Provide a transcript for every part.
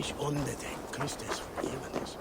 Ich unbedingt Christus Vergängnis.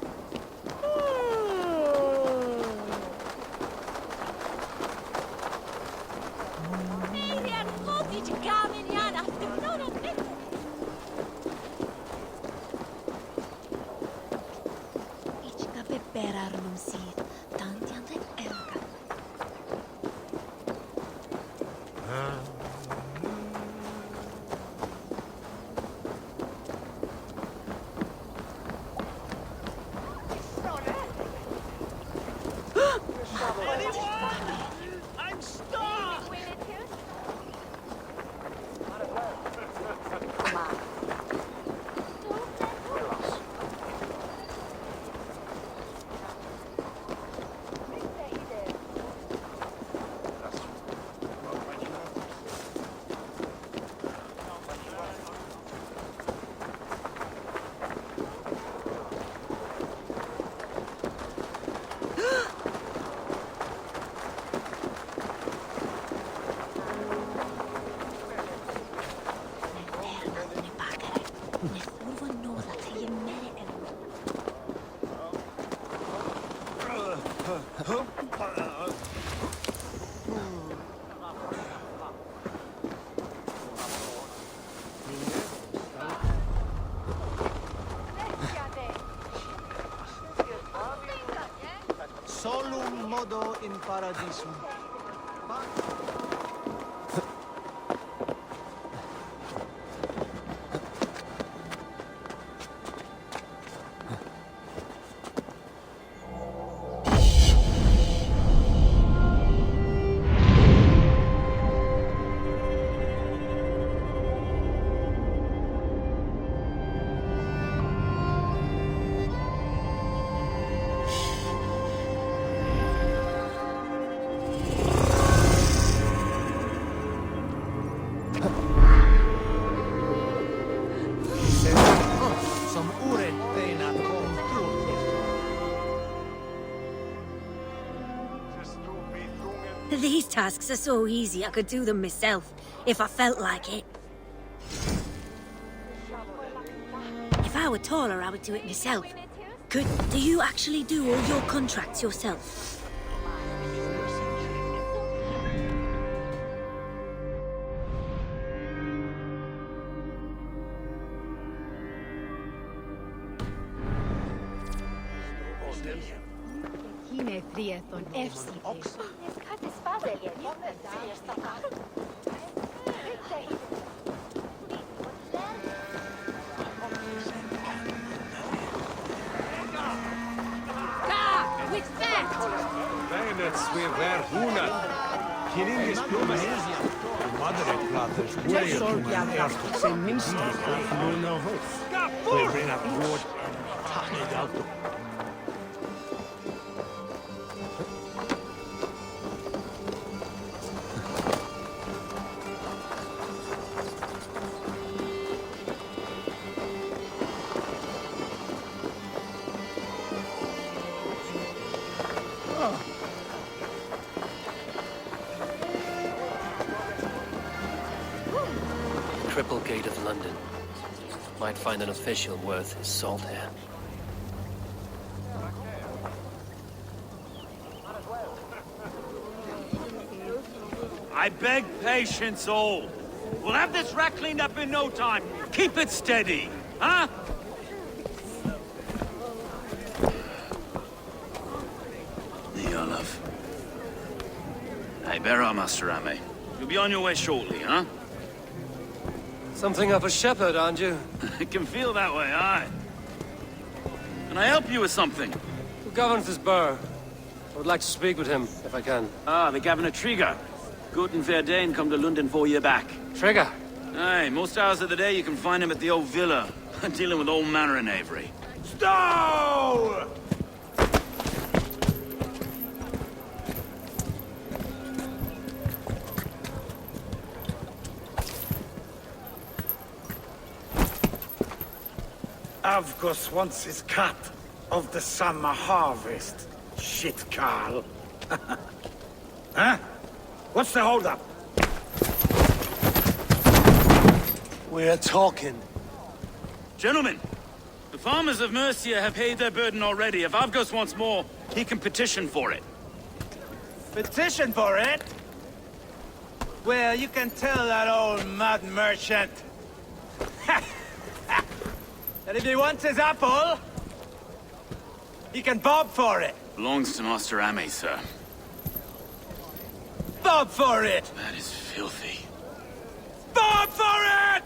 Solum modo in paradisum. These tasks are so easy I could do them myself, if I felt like it. If I were taller, I would do it myself. Do you actually do all your contracts yourself? Triple Gate of London. Might find an official worth his salt here. I beg patience, all. We'll have this wreck cleaned up in no time. Keep it steady, huh? Love. Hey, bear up, Master Ame. You'll be on your way shortly, huh? Something of a shepherd, aren't you? It can feel that way, aye. Can I help you with something? Who governs this burgh? I would like to speak with him, if I can. Ah, the Governor Trigger. Good and fair Dane come to London 4 year back. Trigger? Aye, most hours of the day you can find him at the old villa, dealing with all manner of knavery. Stow! Avgos wants his cut of the summer harvest. Shit, Carl. Huh? What's the holdup? We're talking. Gentlemen, The farmers of Mercia have paid their burden already. If Avgos wants more, he can petition for it. Petition for it? Well, you can tell that old mud merchant that if he wants his apple, he can bob for it. Belongs to Master Ame, sir. Bob for it! That is filthy. Bob for it!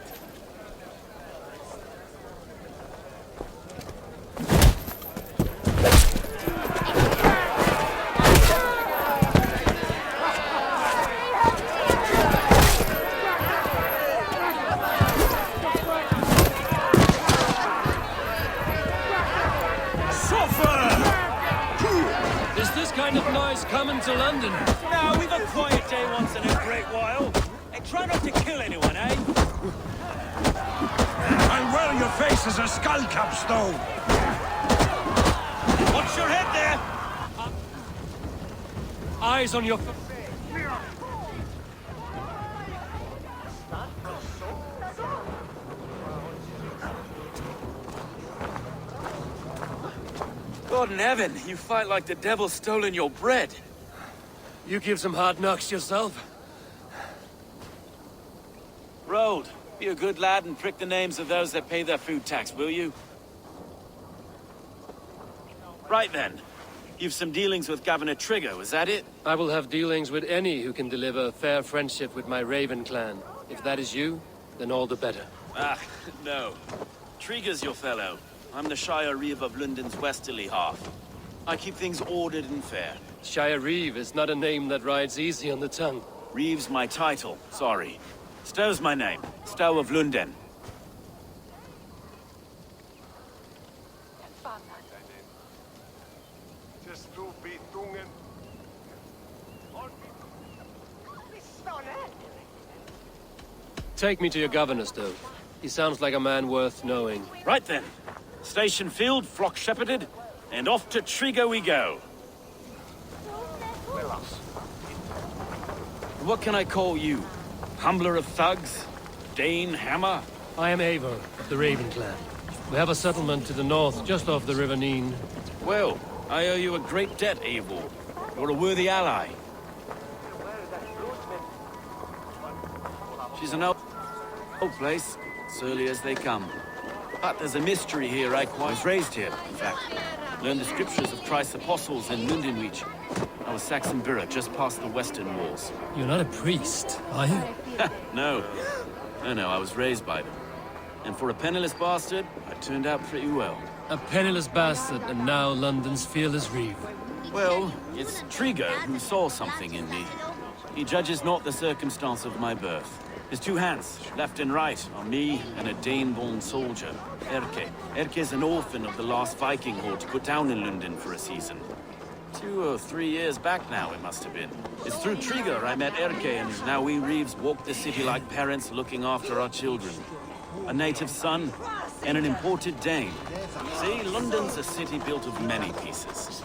Is this kind of noise coming to London? No, we've a quiet day once in a great while. And try not to kill anyone, eh? And well, your face is a skull capstone. Watch your head there! Eyes on your... God in heaven, you fight like the devil stolen your bread. You give some hard knocks yourself? Road, be a good lad and prick the names of those that pay their food tax, will you? Right then. You've some dealings with Governor Trigger, is that it? I will have dealings with any who can deliver fair friendship with my Raven clan. If that is you, then all the better. Ah, no. Trigger's your fellow. I'm the Shire Reeve of London's westerly half. I keep things ordered and fair. Shire Reeve is not a name that rides easy on the tongue. Reeve's my title, sorry. Stow's my name. Stow of London. Take me to your governor, Stowe. He sounds like a man worth knowing. Right then. Station field, flock shepherded, and off to Trigger we go. What can I call you? Humbler of thugs? Dane Hammer? I am Eivor of the Raven clan. We have a settlement to the north, just off the River Neen. Well, I owe you a great debt, Eivor. You're a worthy ally. She's an old place, surly as they come. But there's a mystery here I was raised here, in fact. Learned the scriptures of Christ's apostles in Lundenreach. I was Saxon Borough, just past the western walls. You're not a priest, are you? No. No, I was raised by them. And for a penniless bastard, I turned out pretty well. A penniless bastard, and now London's fearless Reeve. Well, it's Trigger who saw something in me. He judges not the circumstance of my birth. His two hands, left and right, are me and a Dane-born soldier, Erke. Erke's an orphan of the last Viking horde put down in London for a season. 2 or 3 years back now, it must have been. It's through Trigger I met Erke, and now we Reeves walk the city like parents looking after our children. A native son, and an imported Dane. See, London's a city built of many pieces.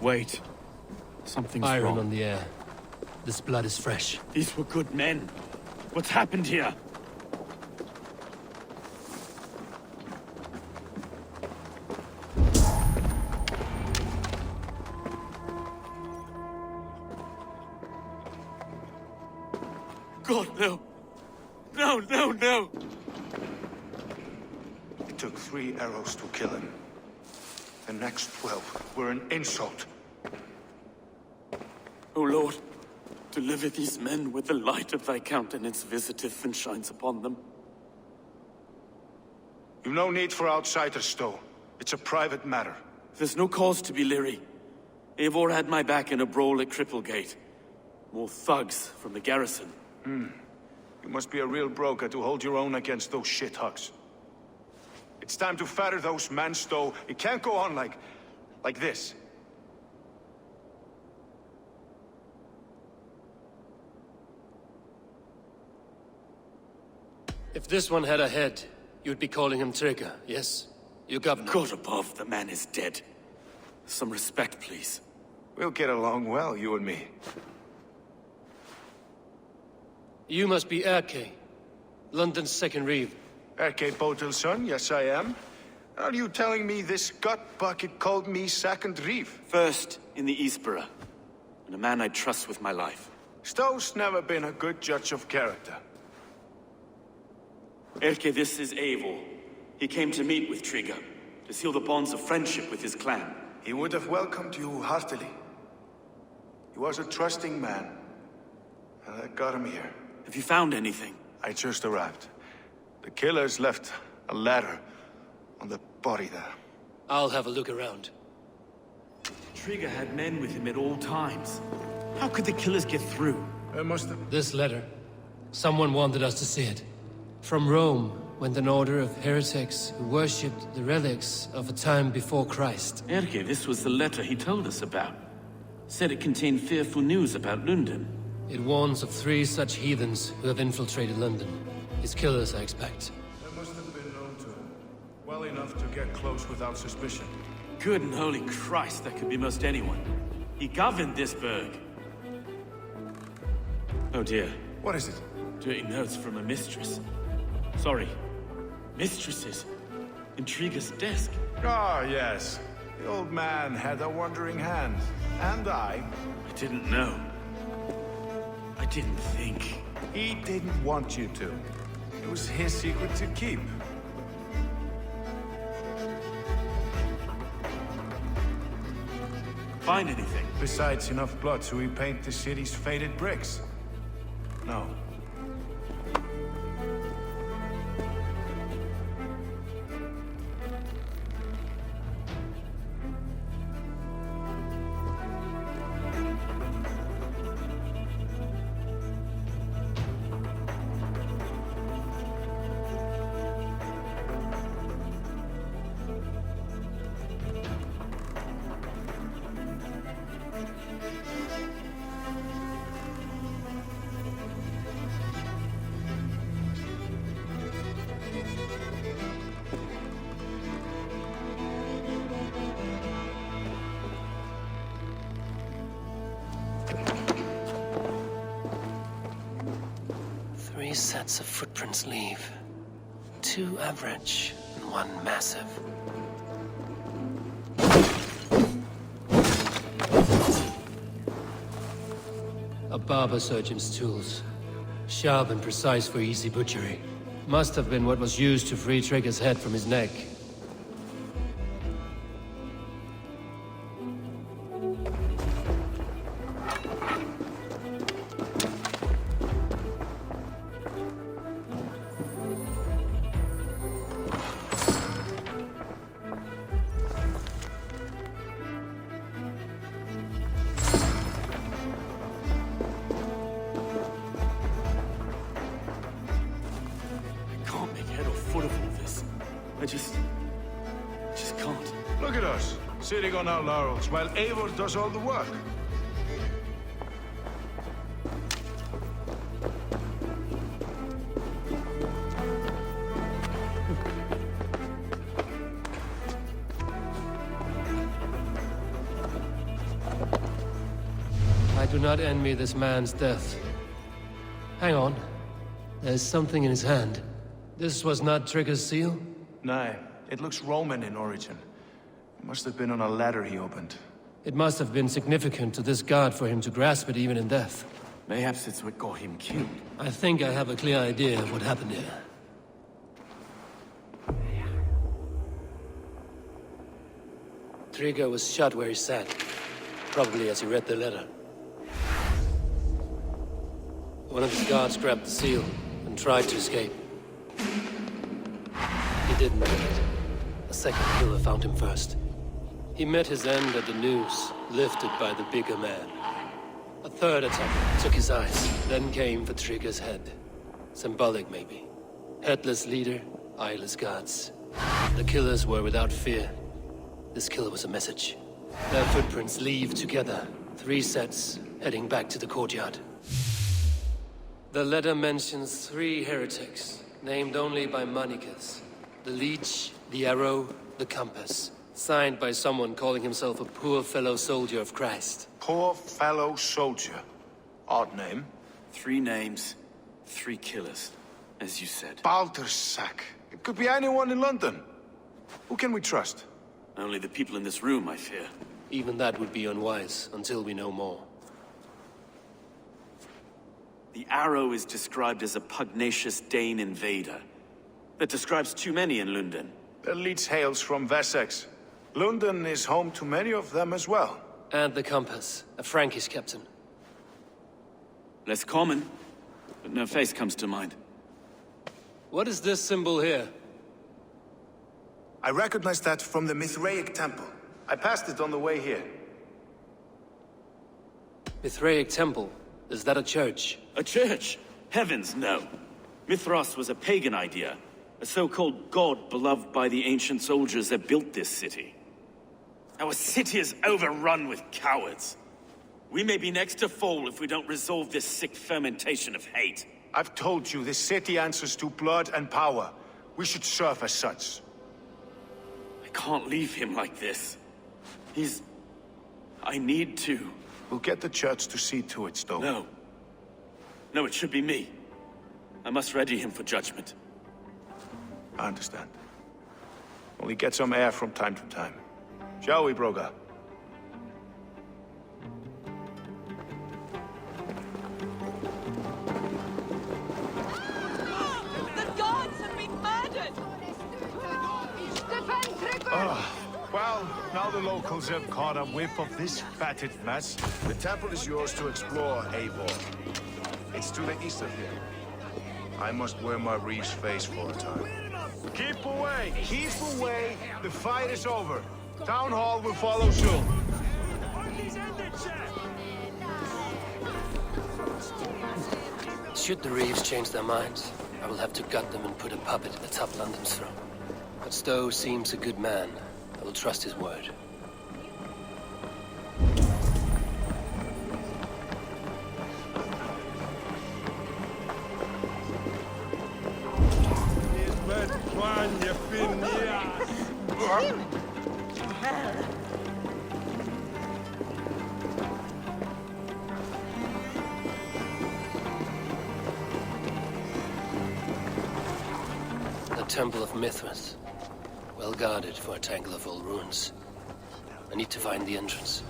Wait. Something's Iron wrong. on the air. This blood is fresh. These were good men. What's happened here? God, no. No, no, no. It took 3 arrows to kill him. The next 12 were an insult. O Lord, deliver these men with the light of thy countenance visiteth and shines upon them. You've no need for outsiders, Stowe. It's a private matter. There's no cause to be leery. Eivor had my back in a brawl at Cripplegate. More thugs from the garrison. You must be a real broker to hold your own against those shithugs. It's time to fetter those men, Stowe. It can't go on like this. If this one had a head, you'd be calling him Trigger, yes? Your governor. God above, the man is dead. Some respect, please. We'll get along well, you and me. You must be Erke, London's second reeve. R.K. Botel's son, yes I am. Are you telling me this gut bucket called me second reeve? First in the Eastborough, and a man I trust with my life. Stow's never been a good judge of character. Erke, this is Eivor. He came to meet with Trigger, to seal the bonds of friendship with his clan. He would have welcomed you heartily. He was a trusting man. And I got him here. Have you found anything? I just arrived. The killers left a letter on the body there. I'll have a look around. Trigger had men with him at all times. How could the killers get through? There must have... This letter. Someone wanted us to see it. From Rome went an order of heretics who worshipped the relics of a time before Christ. Erke, this was the letter he told us about. Said it contained fearful news about London. It warns of 3 such heathens who have infiltrated London. His killers, I expect. There must have been known to him. Well enough to get close without suspicion. Good and holy Christ, that could be most anyone. He governed this burg. Oh dear. What is it? Dirty notes from a mistress. Sorry. Mistresses. In Trigger's desk. Ah, yes. The old man had a wandering hand. And I didn't know. I didn't think. He didn't want you to. It was his secret to keep. Find anything? Besides enough blood to repaint the city's faded bricks? No. Three sets of footprints leave. 2 average and 1 massive. A barber surgeon's tools. Sharp and precise for easy butchery. Must have been what was used to free Trigger's head from his neck. I just can't. Look at us, sitting on our laurels, while Eivor does all the work. I do not envy this man's death. Hang on. There's something in his hand. This was not Trigger's seal? Nay, it looks Roman in origin. It must have been on a ladder he opened. It must have been significant to this god for him to grasp it even in death. Mayhaps it's what got him killed. I think I have a clear idea of what happened here. Trigger was shot where he sat. Probably as he read the letter. One of his guards grabbed the seal and tried to escape. He didn't make it. A second killer found him first. He met his end at the noose, lifted by the bigger man. A third attacker took his eyes, then came for Trigger's head. Symbolic, maybe. Headless leader, eyeless guards. The killers were without fear. This kill was a message. Their footprints leave together. 3 sets, heading back to the courtyard. The letter mentions 3 heretics, named only by monikers. The Leech, the Arrow, the Compass. Signed by someone calling himself a poor fellow soldier of Christ. Poor fellow soldier. Odd name. 3 names, 3 killers. as you said. Baldersack. It could be anyone in London. Who can we trust? Only the people in this room, I fear. Even that would be unwise until we know more. The Arrow is described as a pugnacious Dane invader. That describes too many in London. The leech hails from Wessex. London is home to many of them as well. And the compass, a Frankish captain. Less common, but no face comes to mind. What is this symbol here? I recognize that from the Mithraic temple. I passed it on the way here. Mithraic temple? Is that a church? A church? Heavens, no. Mithras was a pagan idea. A so-called god beloved by the ancient soldiers that built this city. Our city is overrun with cowards. We may be next to fall if we don't resolve this sick fermentation of hate. I've told you, this city answers to blood and power. We should serve as such. I can't leave him like this. I need to. We'll get the church to see to it, Stowe. No. No, it should be me. I must ready him for judgment. I understand. Only get some air from time to time. Shall we, Broga? The gods have been murdered! Well, now the locals have caught a whiff of this fatted mess. The temple is yours to explore, Eivor. It's to the east of here. I must wear my reef's face for a time. Keep away! Keep away! The fight is over. Town Hall will follow soon. Should the Reeves change their minds, I will have to gut them and put a puppet atop London's throne. But Stowe seems a good man. I will trust his word. The Temple of Mithras. Well guarded for a tangle of old ruins. I need to find the entrance.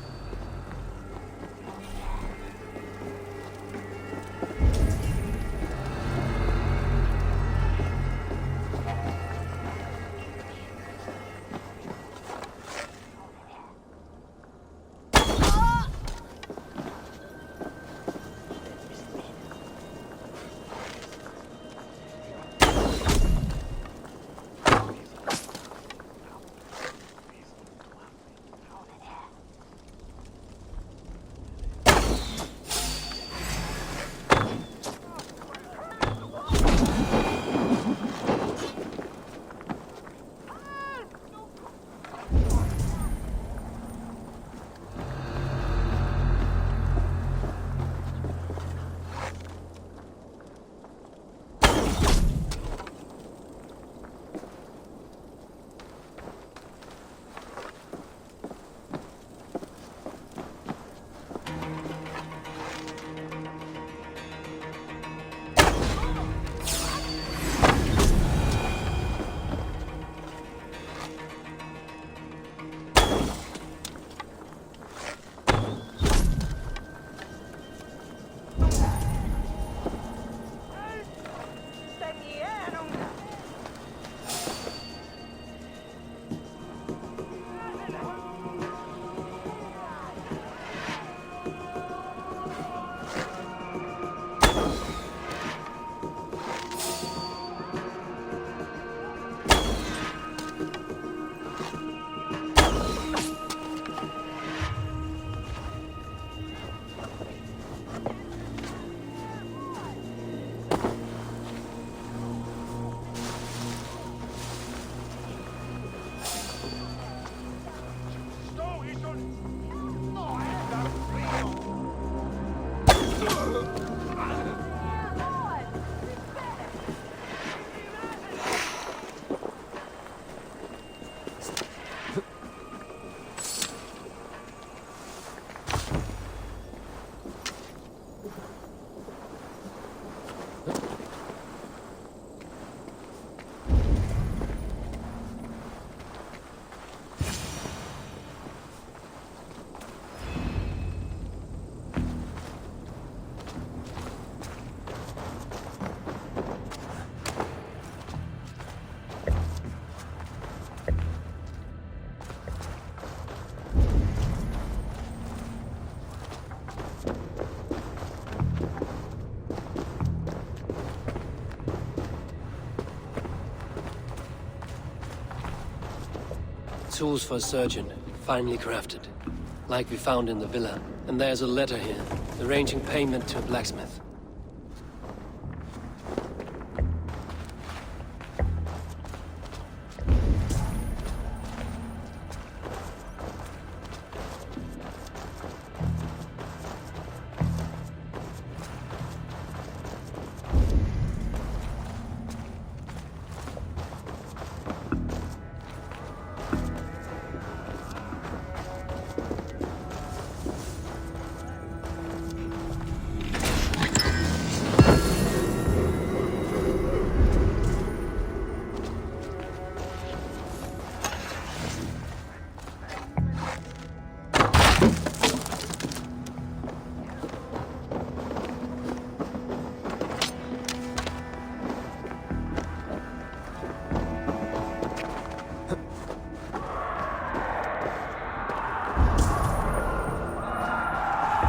tools for a surgeon, finely crafted. Like we found in the villa. And there's a letter here, arranging payment to a blacksmith.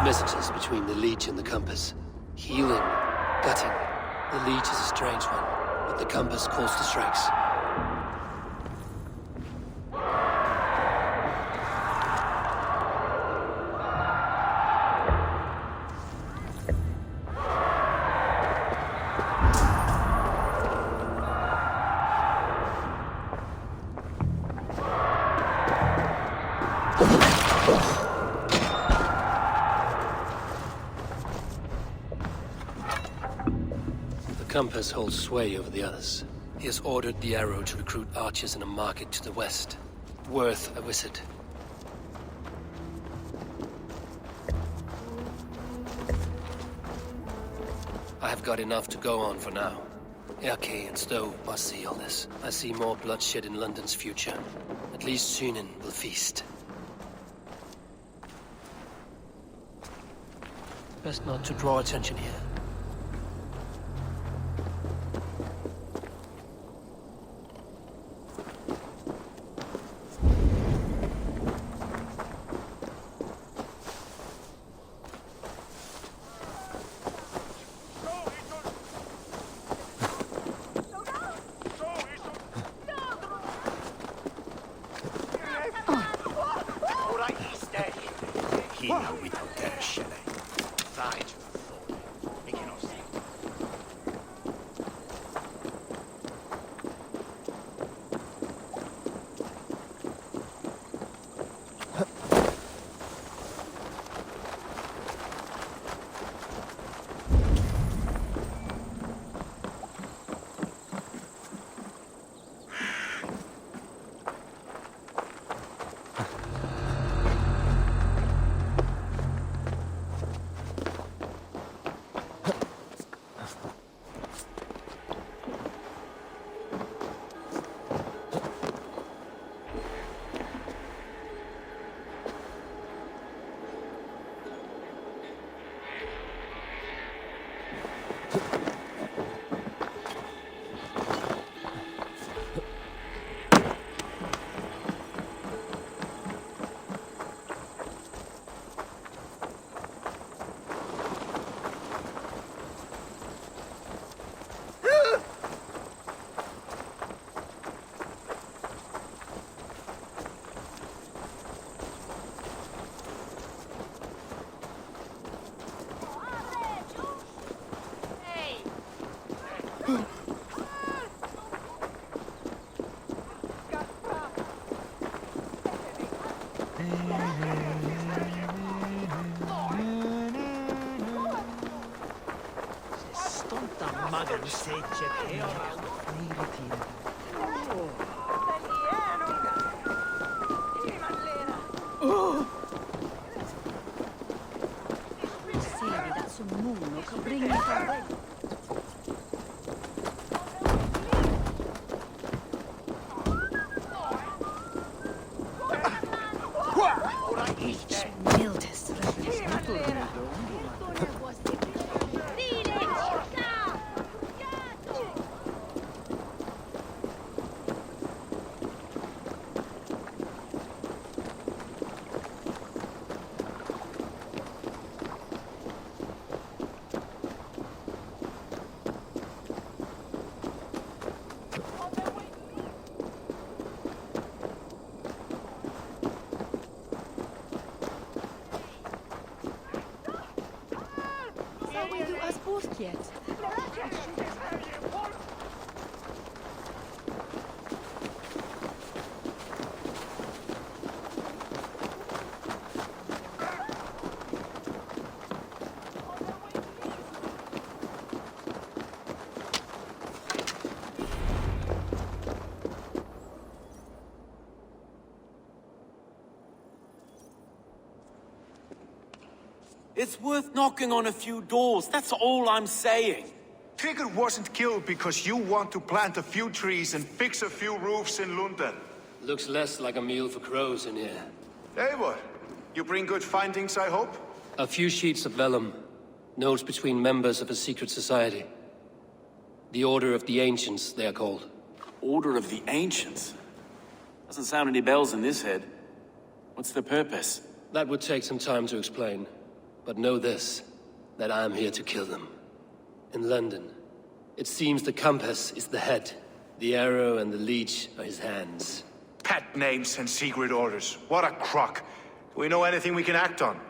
Messages between the leech and the compass. Healing, gutting. The leech is a strange one, but the compass calls to strikes. The compass holds sway over the others. He has ordered the arrow to recruit archers in a market to the west. Worth a visit. I have got enough to go on for now. Erke and Stowe must see all this. I see more bloodshed in London's future. At least Sunan will feast. Best not to draw attention here. It's worth knocking on a few doors, that's all I'm saying. Trigger wasn't killed because you want to plant a few trees and fix a few roofs in London. Looks less like a meal for crows in here. Eivor, you bring good findings, I hope? A few sheets of vellum. Notes between members of a secret society. The Order of the Ancients, they are called. Order of the Ancients? Doesn't sound any bells in this head. What's the purpose? That would take some time to explain. But know this, that I am here to kill them. In London, it seems the compass is the head. The arrow and the leech are his hands. Pet names and secret orders. What a crock. Do we know anything we can act on?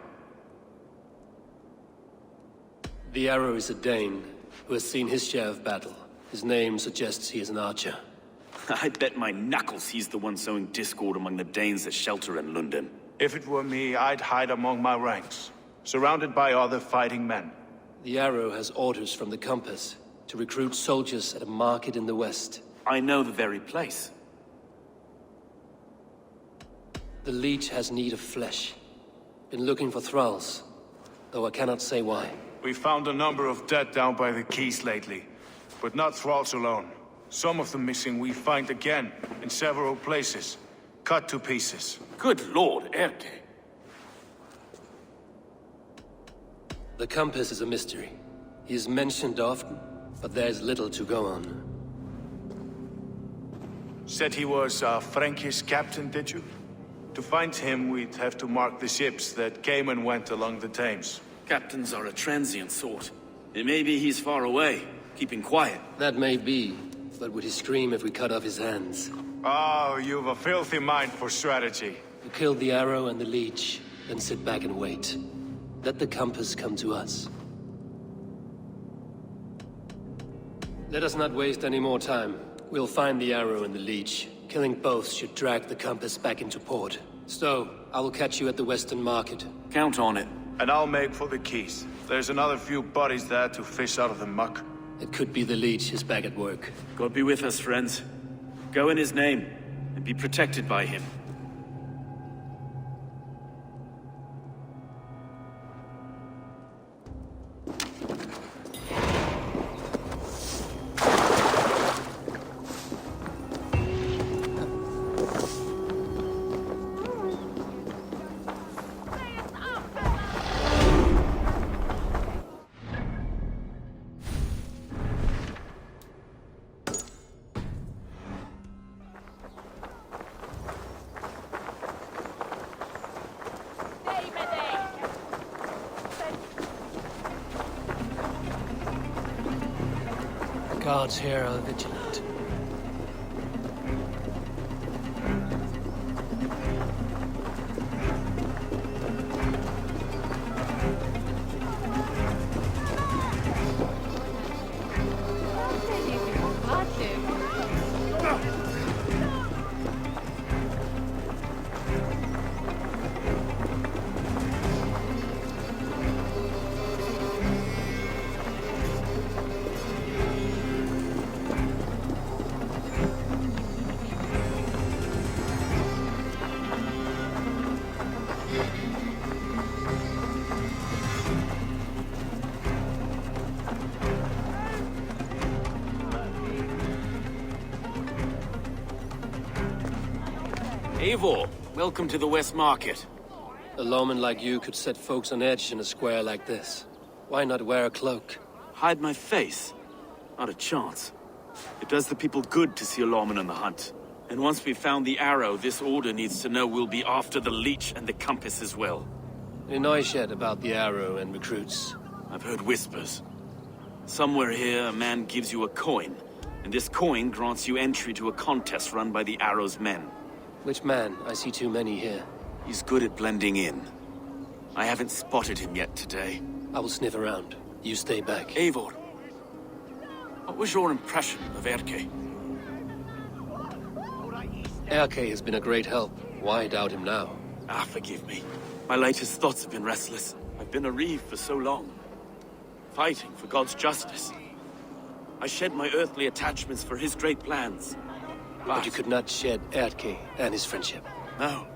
The arrow is a Dane, who has seen his share of battle. His name suggests he is an archer. I bet my knuckles he's the one sowing discord among the Danes that shelter in London. If it were me, I'd hide among my ranks, surrounded by other fighting men. The arrow has orders from the compass to recruit soldiers at a market in the west. I know the very place. The leech has need of flesh. Been looking for thralls, though I cannot say why. We found a number of dead down by the quays lately, but not thralls alone. Some of the missing we find again, in several places, cut to pieces. Good lord, Erke. The compass is a mystery. He is mentioned often, but there is little to go on. Said he was a Frankish captain, did you? To find him, we'd have to mark the ships that came and went along the Thames. Captains are a transient sort. It may be he's far away, keeping quiet. That may be, but would he scream if we cut off his hands? Oh, you've a filthy mind for strategy. To kill the arrow and the leech, then sit back and wait. Let the compass come to us. Let us not waste any more time. We'll find the arrow and the leech. Killing both should drag the compass back into port. So, I will catch you at the Western Market. Count on it. And I'll make for the quays. There's another few bodies there to fish out of the muck. It could be the leech is back at work. God be with us, friends. Go in his name, and be protected by him. Guards here are vigilant. Eivor, welcome to the West Market. A lawman like you could set folks on edge in a square like this. Why not wear a cloak? Hide my face? Not a chance. It does the people good to see a lawman on the hunt. And once we've found the arrow, this order needs to know we'll be after the leech and the compass as well. You know yet about the arrow and recruits? I've heard whispers. Somewhere here, a man gives you a coin, and this coin grants you entry to a contest run by the arrow's men. Which man? I see too many here. He's good at blending in. I haven't spotted him yet today. I will sniff around. You stay back. Eivor, what was your impression of Erke? Erke has been a great help. Why doubt him now? Ah, forgive me. My latest thoughts have been restless. I've been a reeve for so long. Fighting for God's justice. I shed my earthly attachments for his great plans. But you could not shed Erke and his friendship. No.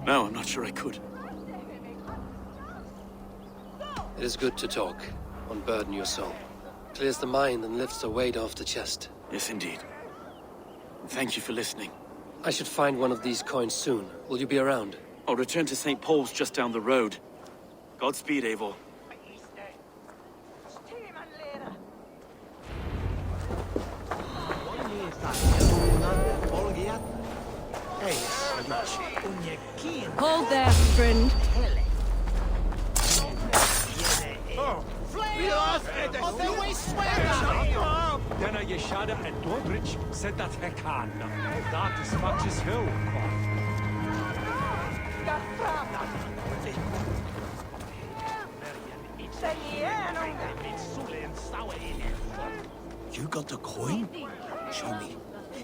No, I'm not sure I could. It is good to talk, unburden your soul. Clears the mind and lifts a weight off the chest. Yes, indeed. Thank you for listening. I should find one of these coins soon. Will you be around? I'll return to St. Paul's just down the road. Godspeed, Eivor. Hold there, friend. Denna je shada en Dordrich said that he can. Dat is faktiskt heel You got the coin? Show me.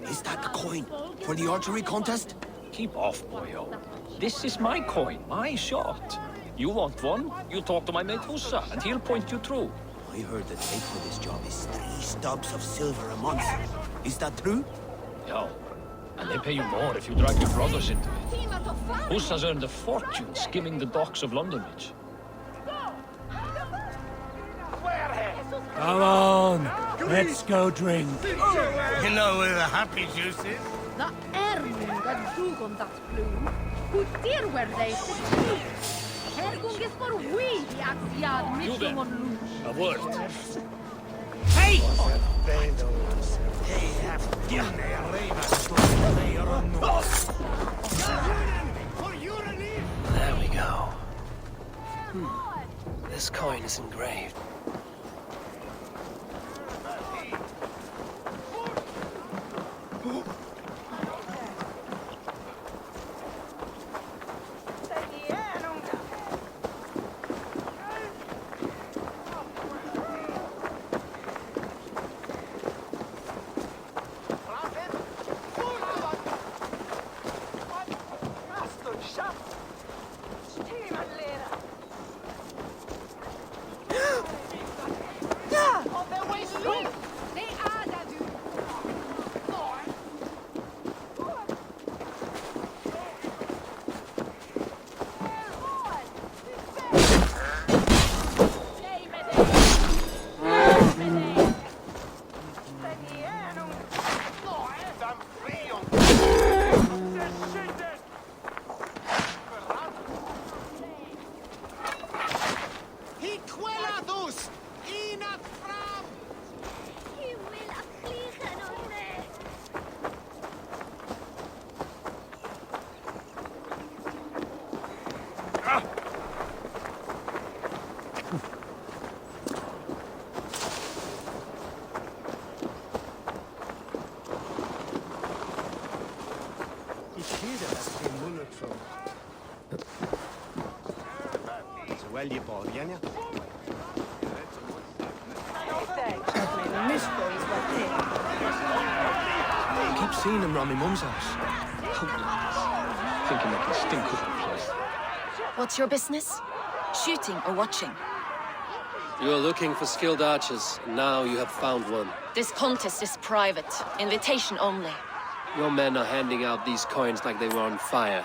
Is that the coin for the archery contest? Keep off, boyo. This is my coin, my shot. You want one? You talk to my mate Hussa, and he'll point you through. I heard the take for this job is 3 stubs of silver a month. Is that true? Yeah. And they pay you more if you drag your brothers into it. Hussa's earned a fortune skimming the docks of London Bridge. Come on, let's go drink. You know where the happy juice is? Na ermunga dugon dat bloem. Hoe dir wer they Hergung is for we axiad mitchum on loose. A word. Hey! They have given their There we go. This coin is engraved. I keep seeing them round my mum's house. Thinking they can stink up the place. What's your business? Shooting or watching? You are looking for skilled archers, and now you have found one. This contest is private. Invitation only. Your men are handing out these coins like they were on fire.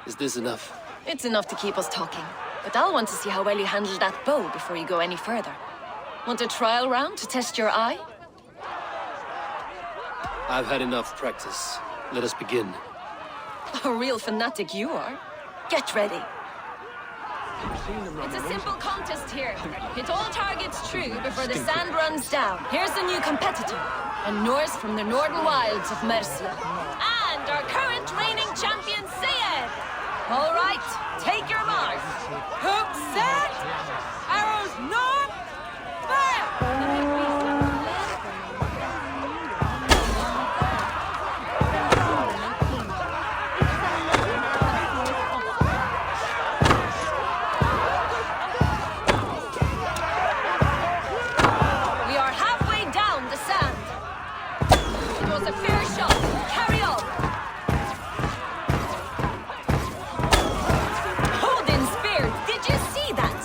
Is this enough? It's enough to keep us talking. But I'll want to see how well you handle that bow before you go any further. Want a trial round to test your eye? I've had enough practice. Let us begin. A real fanatic you are. Get ready. It's a simple contest here. Hit all targets true before the sand runs down. Here's the new competitor. A Norse from the northern wilds of Mercia. And our current reigning champion, Sayed. All right, take your mark. Hooks set. Arrows north. Fire! A fair shot. Carry on. Odin's spear. Did you see that?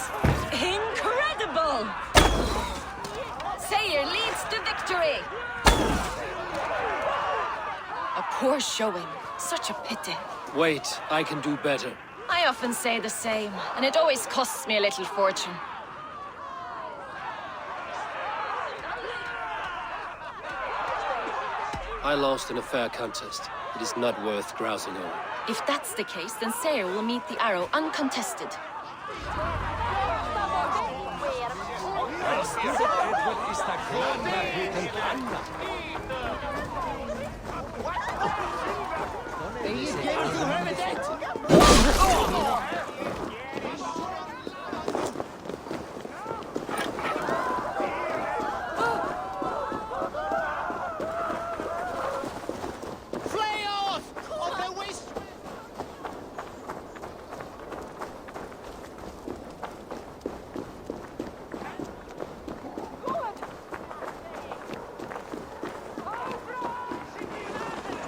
Incredible. Sayer leads to victory. A poor showing. Such a pity. Wait, I can do better. I often say the same, and it always costs me a little fortune. I lost in a fair contest. It is not worth grousing over. If that's the case, then Sayre will meet the arrow uncontested.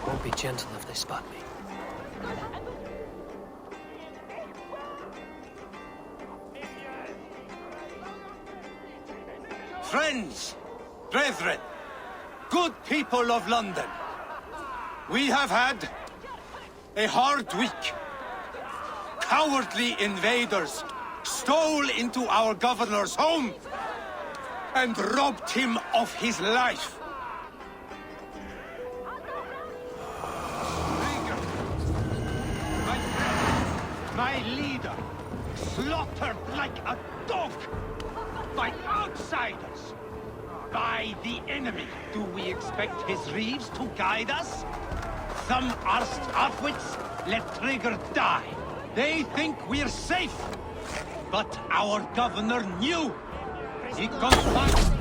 Won't be gentle if they spot me. Friends, brethren, good people of London, we have had a hard week. Cowardly invaders stole into our governor's home and robbed him of his life. My leader, slaughtered like a dog by outsiders, by the enemy. Do we expect his reeves to guide us? Some arsed outwits let Trigger die. They think we're safe, but our governor knew. He conspired.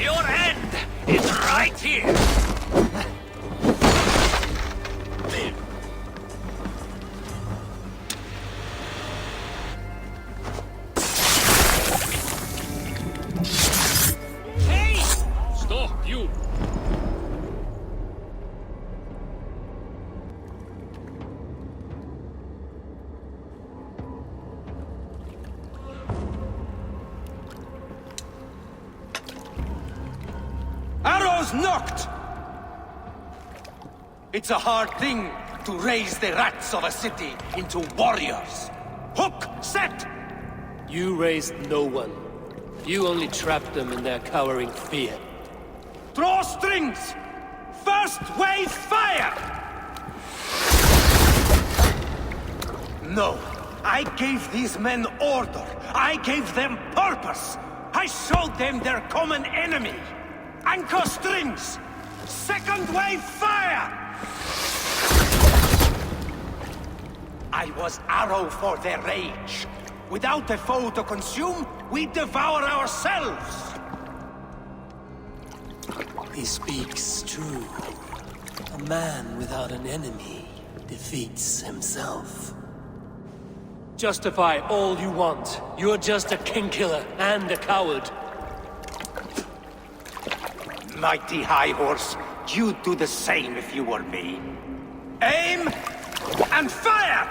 Your end is right here! Hey! Stop, you! Arrows knocked! It's a hard thing to raise the rats of a city into warriors. Hook, set! You raised no one. You only trapped them in their cowering fear. Draw strings! First wave fire! No, I gave these men order. I gave them purpose. I showed them their common enemy. Anchor strings! Second wave fire! I was arrow for their rage. Without a foe to consume, we devour ourselves! He speaks true. A man without an enemy defeats himself. Justify all you want. You're just a king-killer and a coward. Mighty High Horse, you'd do the same if you were me. Aim and fire!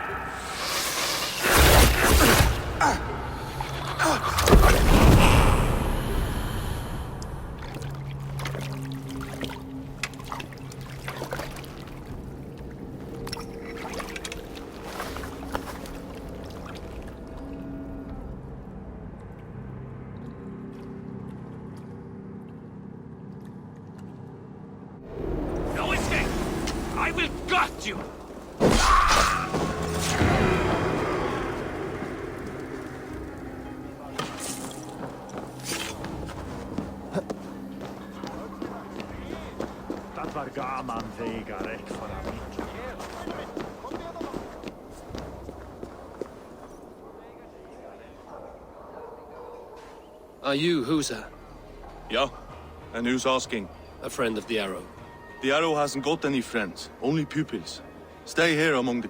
No escape! I will gut you! Are you Husa? Yeah? And who's asking? A friend of the Arrow. The Arrow hasn't got any friends, only pupils. Stay here among the...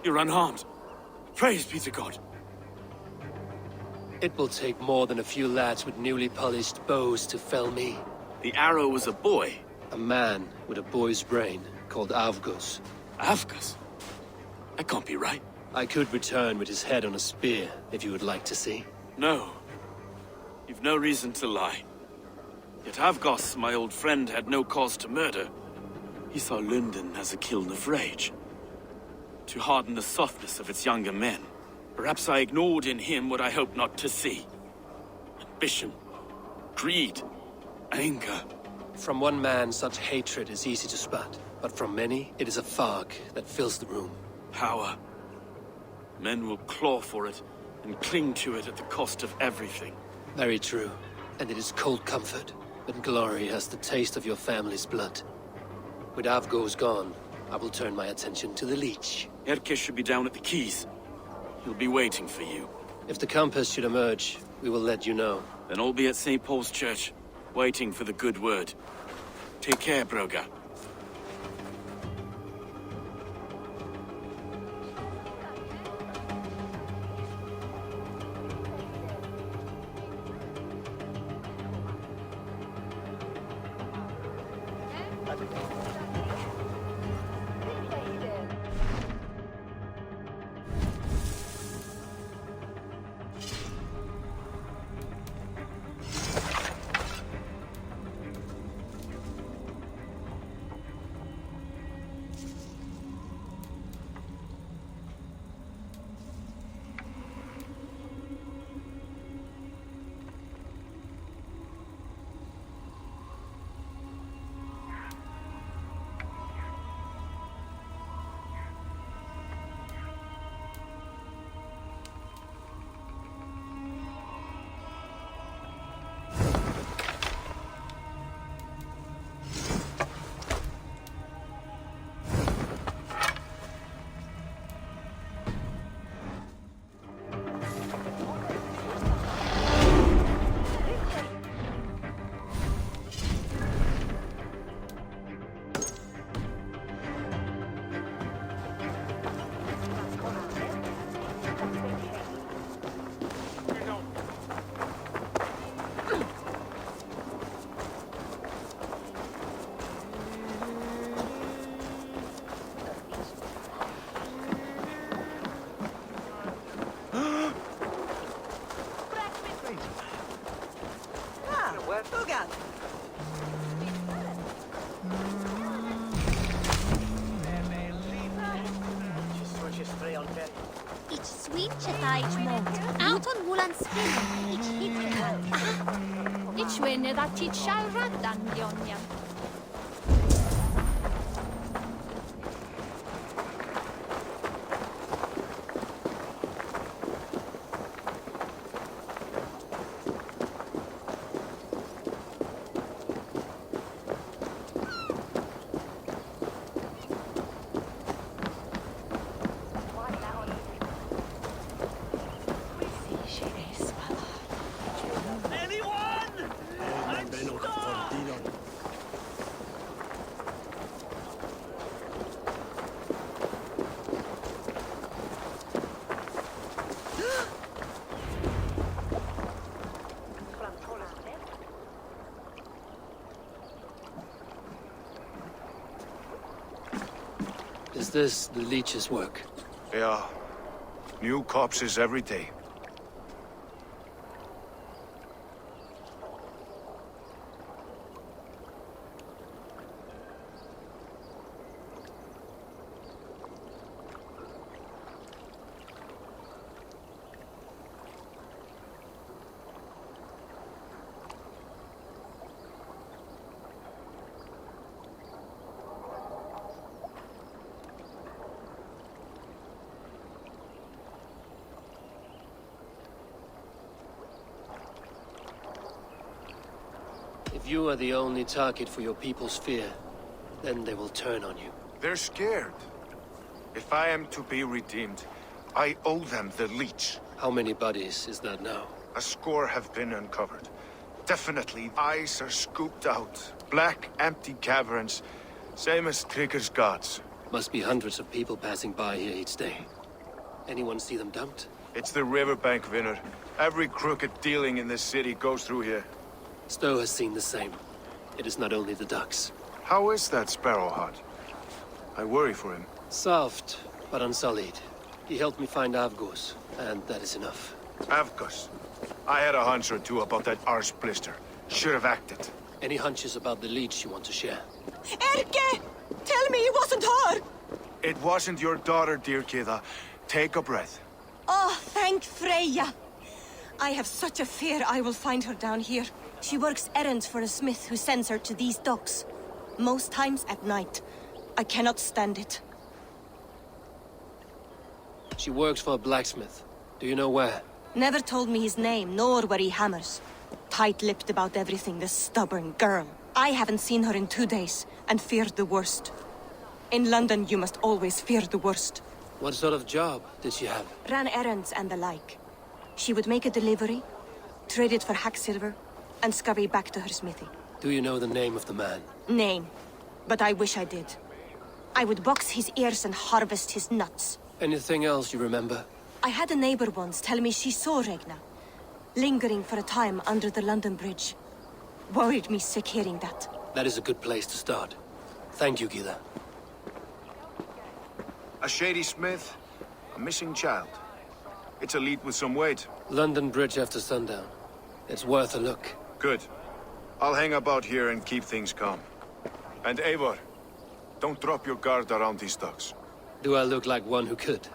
You're unharmed. Praise be to God. It will take more than a few lads with newly polished bows to fell me. The Arrow was a boy. A man with a boy's brain, called Avgus. Avgus? That can't be right. I could return with his head on a spear, if you would like to see. No. You've no reason to lie. Yet Avgos, my old friend, had no cause to murder. He saw London as a kiln of rage. To harden the softness of its younger men. Perhaps I ignored in him what I hoped not to see. Ambition, greed, anger. From one man, such hatred is easy to spot. But from many, it is a fog that fills the room. Power. Men will claw for it and cling to it at the cost of everything. Very true. And it is cold comfort when glory has the taste of your family's blood. With Avgos gone, I will turn my attention to the Leech. Erke should be down at the quays. He'll be waiting for you. If the Compass should emerge, we will let you know. Then I'll be at St. Paul's Church, waiting for the good word. Take care, Broga. Ich switch eich mode. Out on woolen spin. Ich hit Ich wenne that ich shall radan dionja. this the leech's work? Yeah. New corpses every day. If you are the only target for your people's fear, then they will turn on you. They're scared. If I am to be redeemed, I owe them the leech. How many bodies is that now? A score have been uncovered. Definitely, eyes are scooped out. Black, empty caverns. Same as Trigger's gods. Must be hundreds of people passing by here each day. Anyone see them dumped? It's the riverbank, Vinner. Every crooked dealing in this city goes through here. Stowe has seen the same. It is not only the ducks. How is that Sparrow hut? I worry for him. Soft, but unsullied. He helped me find Avgos, and that is enough. Avgos. I had a hunch or two about that arse blister. Should have acted. Any hunches about the leech you want to share? Erke! Tell me it wasn't her! It wasn't your daughter, dear Kida. Take a breath. Oh, thank Freya! I have such a fear I will find her down here. She works errands for a smith who sends her to these docks. Most times at night. I cannot stand it. She works for a blacksmith. Do you know where? Never told me his name, nor where he hammers. Tight-lipped about everything, the stubborn girl. I haven't seen her in 2 days, and feared the worst. In London, you must always fear the worst. What sort of job did she have? Ran errands and the like. She would make a delivery, trade it for hack silver, and scurry back to her smithy. Do you know the name of the man? Name. But I wish I did. I would box his ears and harvest his nuts. Anything else you remember? I had a neighbor once tell me she saw Regna, lingering for a time under the London Bridge. Worried me sick hearing that. That is a good place to start. Thank you, Gila. A shady smith, a missing child. It's a lead with some weight. London Bridge after sundown. It's worth a look. Good. I'll hang about here and keep things calm. And Eivor, don't drop your guard around these docks. Do I look like one who could?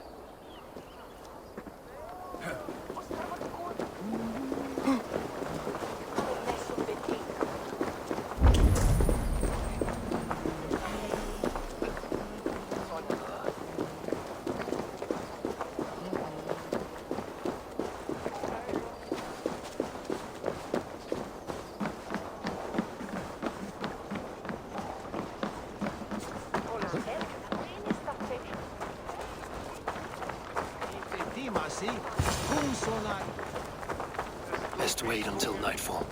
Best wait until nightfall.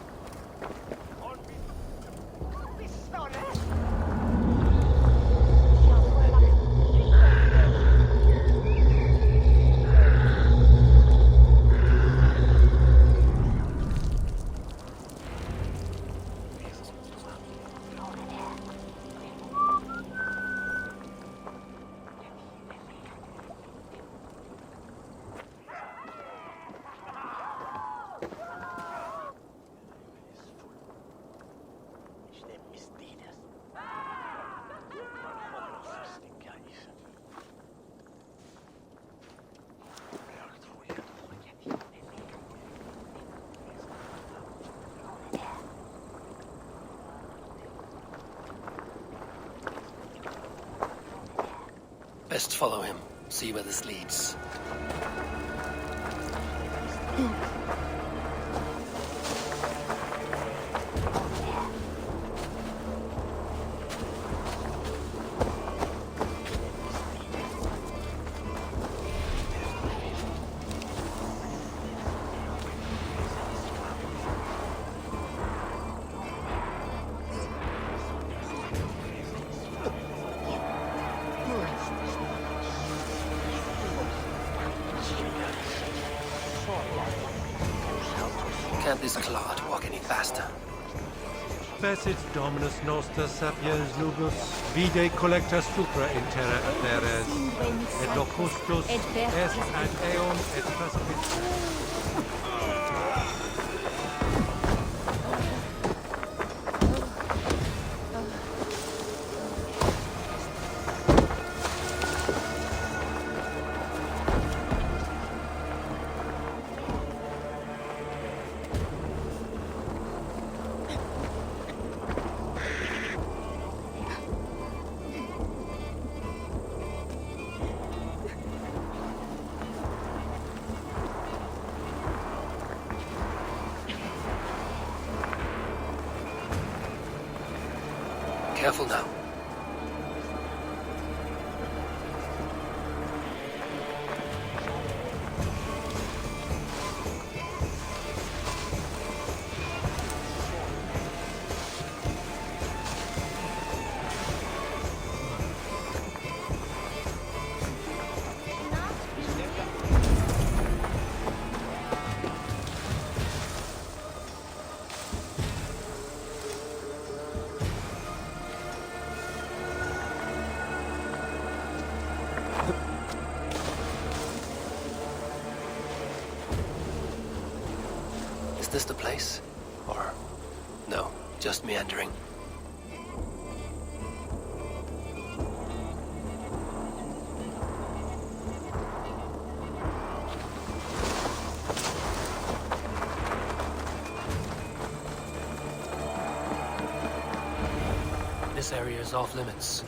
Best follow him. See where this leads. Can't this clod walk any faster? Fecit Dominus Noster Sapiens Lubus, vide collecta supra in terra aperes, et locustus est ad eon et praespice. Careful now. Is this the place? Or no, just meandering? This area is off limits.